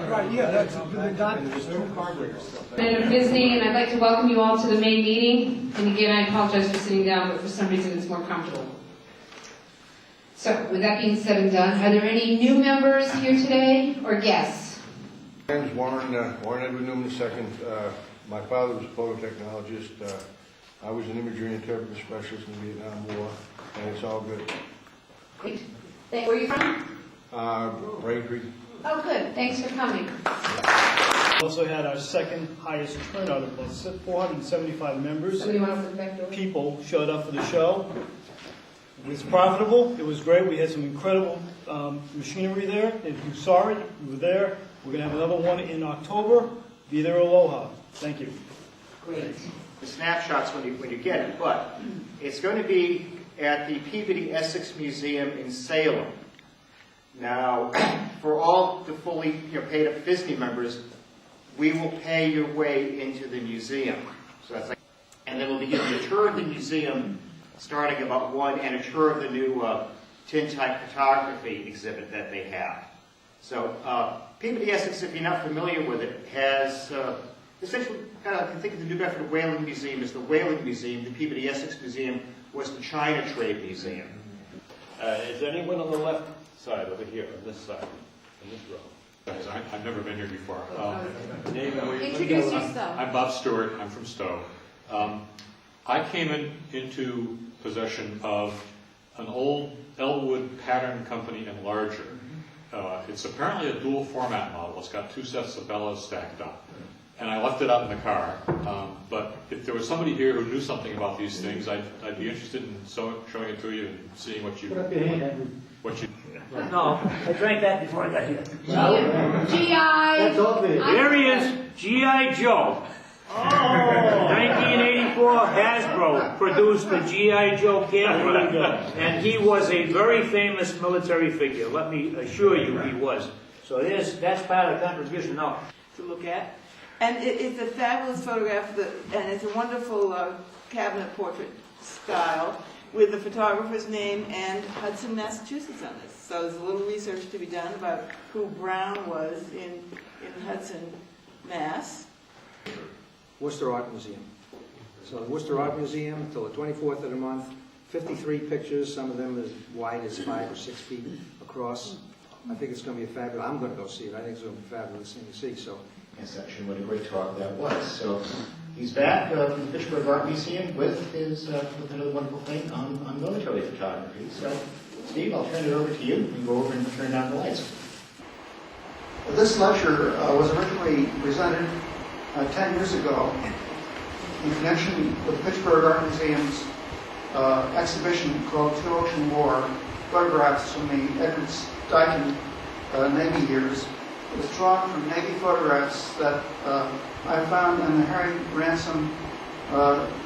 Right, yeah, that's been done. There's two carburetors. And PHSNE, and I'd like to welcome you all to the May meeting. And again, I apologize for sitting down, but for some reason it's more comfortable. So, with that being said and done, are there any new members here today or guests? My name is Warren Edward Newman II. My father was a phototechnologist. I was an imagery interpreter specialist in the Vietnam War, and it's all good. Great. Where are you from? Braintree. Oh, good. Thanks for coming. We also had our second highest turnout of about 475 members. Somebody want to open the back door? People showed up for the show. It was profitable. It was great. We had some incredible machinery there. If you saw it, you were there. We're going to have another one in October. Be there, aloha. Thank you. Great. The snapshots when you get it, but it's going to be at the PHSNE Museum in Salem. Now, for all the fully paid up PHSNE members, we will pay your way into the museum. So that's like, and then we'll be giving a tour of the museum starting about 1 and a tour of the new tintype photography exhibit that they have. So PHSNE, if you're not familiar with it, has essentially kind of think of the New Bedford Whaling Museum as the Whaling Museum. The PHSNE Museum was the China Trade Museum. Is anyone on the left side over here, on this side, in this row? I've never been here before. Introduce yourself. I'm Bob Stewart. I'm from Stowe. I came into possession of an old Elwood pattern company enlarger. It's apparently a dual format model. It's got 2 sets of bellows stacked up. And I left it out in the car. But if there was somebody here who knew something about these things, I'd be interested in showing it to you and seeing what you... Put up your hand, Edward. What you... No, I drank that before I got here. G.I. That's all there. There he is, G.I. Joe. 1984, Hasbro produced the G.I. Joe camera, and he was a very famous military figure. Let me assure you he was. So that's part of the contribution now to look at. And it's a fabulous photograph, and it's a wonderful cabinet portrait style with the photographer's name and Hudson, Massachusetts on this. So there's a little research to be done about who Brown was in Hudson, Mass. Worcester Art Museum. So the Worcester Art Museum, until the 24th of the month, 53 pictures, some of them as wide as 5 or 6 feet across. I think it's going to be a fabulous, I'm going to go see it. I think it's going to be a fabulous thing to see. So. Yes, actually, what a great talk that was. So he's back from the Fitchburg Art Museum with with another wonderful thing on military photography. So, Steve, I'll turn it over to you. You can go over and turn down the lights. This lecture was originally presented 10 years ago in connection with the Fitchburg Art Museum's exhibition called Two Ocean War, photographs from the Edward Stuyton Navy years. It was drawn from Navy photographs that I found in the Harry Ransom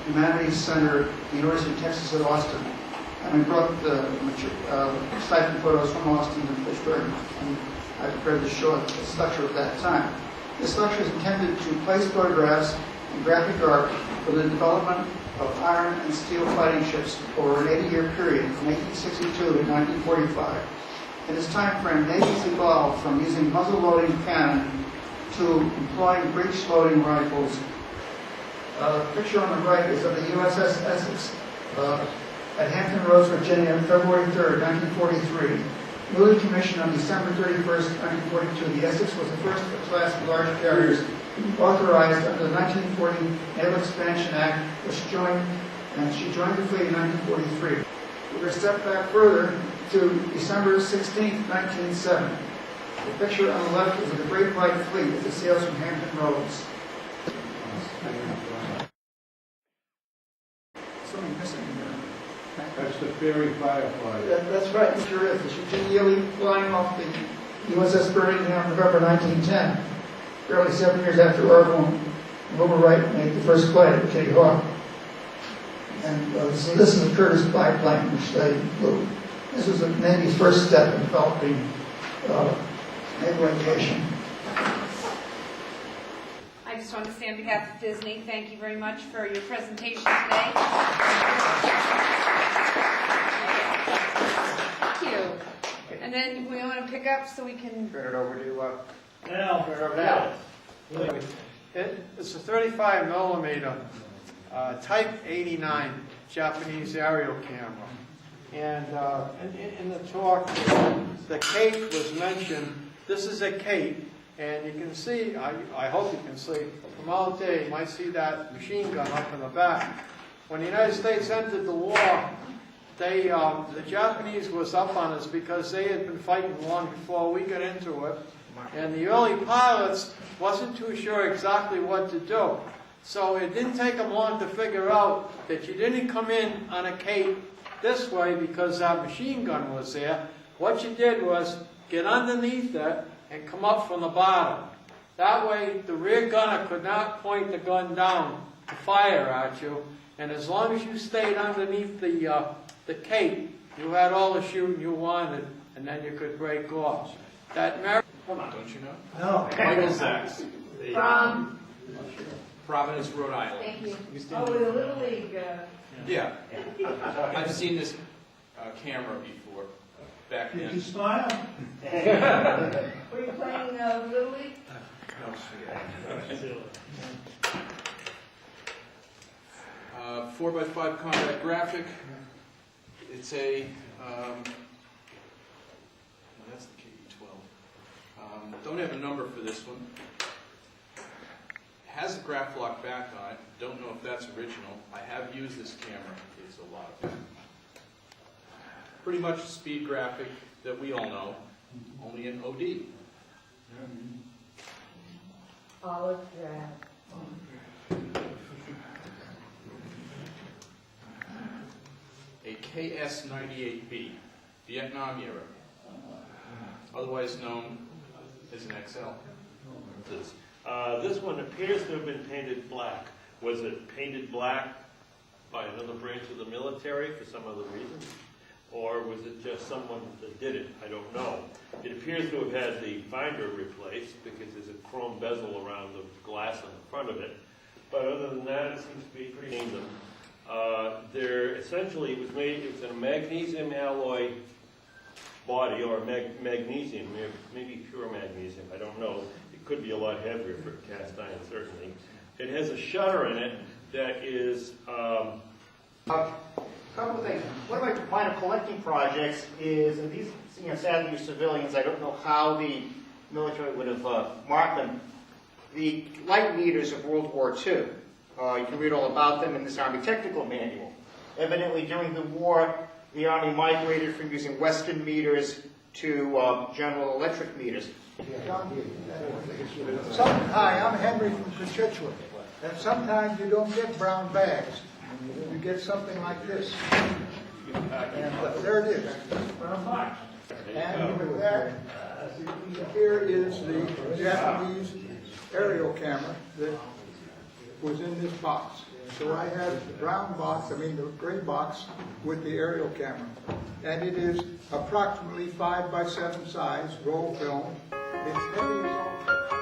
Humanities Center at the University of Texas at Austin. And we brought the Stuyton photos from Austin to Fitchburg, and I prepared to show it this lecture at that time. This lecture is intended to place photographs in graphic art for the development of iron and steel fighting ships over an 80-year period from 1862 to 1945. In this time frame, navies evolved from using muzzle-loading cannon to employing breech-loading rifles. The picture on the right is of the USS Essex at Hampton Roads, Virginia, February 3rd, 1943. Newly commissioned on December 31st, 1942, the Essex was the first of a class of large carriers authorized under the 1940 Naval Expansion Act, which she joined the fleet in 1943. We're going to step back further to December 16th, 1907. The picture on the left is of the Great White Fleet as it sails from Hampton Roads. Something missing here. That's the Fairy Firefly. That's right, it sure is. The Virginia Ely flying off the USS Birmingham November 1910, barely 7 years after Orville and Wilbur Wright made the first flight at Kitty Hawk. And so this is the Curtiss biplane, which they flew. This was the Navy's first step in developing naval aviation. I just want to say on behalf of PHSNE, thank you very much for your presentation today. pick up so we can, Turn it over to, Now, turn it over to Al. It's a 35 millimeter Type 89 Japanese aerial camera. And in the talk, the Kate was mentioned. This is a Kate, and you can see, I hope you can see, from out there, you might see that machine gun up in the back. When the United States entered the war, the Japanese was up on us because they had been fighting long before we got into it. And the early pilots wasn't too sure exactly what to do. So it didn't take them long to figure out that you didn't come in on a Kate this way because that machine gun was there. What you did was get underneath it and come up from the bottom. That way the rear gunner could not point the gun down to fire at you. And as long as you stayed underneath the Kate, you had all the shooting you wanted, and then you could break off. That Don't you know? no. Michael Sachs, From, Providence, Rhode Island. thank you. oh, with a Little League, Yeah. I've seen this camera before, back Did you then. smile? were you playing Little League? No. 4x5 combat graphic. It's a, that's the KE-12. Don't have a number for this one. Has a graph lock back on it. Don't know if that's original. I have used this camera. It's a lot of fun. Pretty much a speed graphic that we all know, only in OD. Olive drab. A KS-98B, Vietnam era, otherwise known as an XL. This one appears to have been painted black. Was it painted black by another branch of the military for some other reason? Or was it just someone that did it? I don't know. It appears to have had the finder replaced because there's a chrome bezel around the glass on the front of it. But other than that, it seems to be pretty neat. They're essentially, it was a magnesium alloy body, or magnesium, maybe pure magnesium, I don't know. It could be a lot heavier for cast iron, certainly. It has a shutter in it that is... Couple of things. One of my minor collecting projects is, and these, sadly, are civilians. I don't know how the military would have marked them. The light meters of World War II. You can read all about them in this Army Technical Manual. Evidently, during the war, the Army migrated from using Western meters to General Electric meters. Hi, I'm Henry from Cochituate, and sometimes you don't get brown bags. You get something like this. And there it is. And with that, here is the Japanese aerial camera that was in this box. So I have the brown box, the gray box with the aerial camera. And it is approximately 5 by 7 size, roll film. It's heavy as all.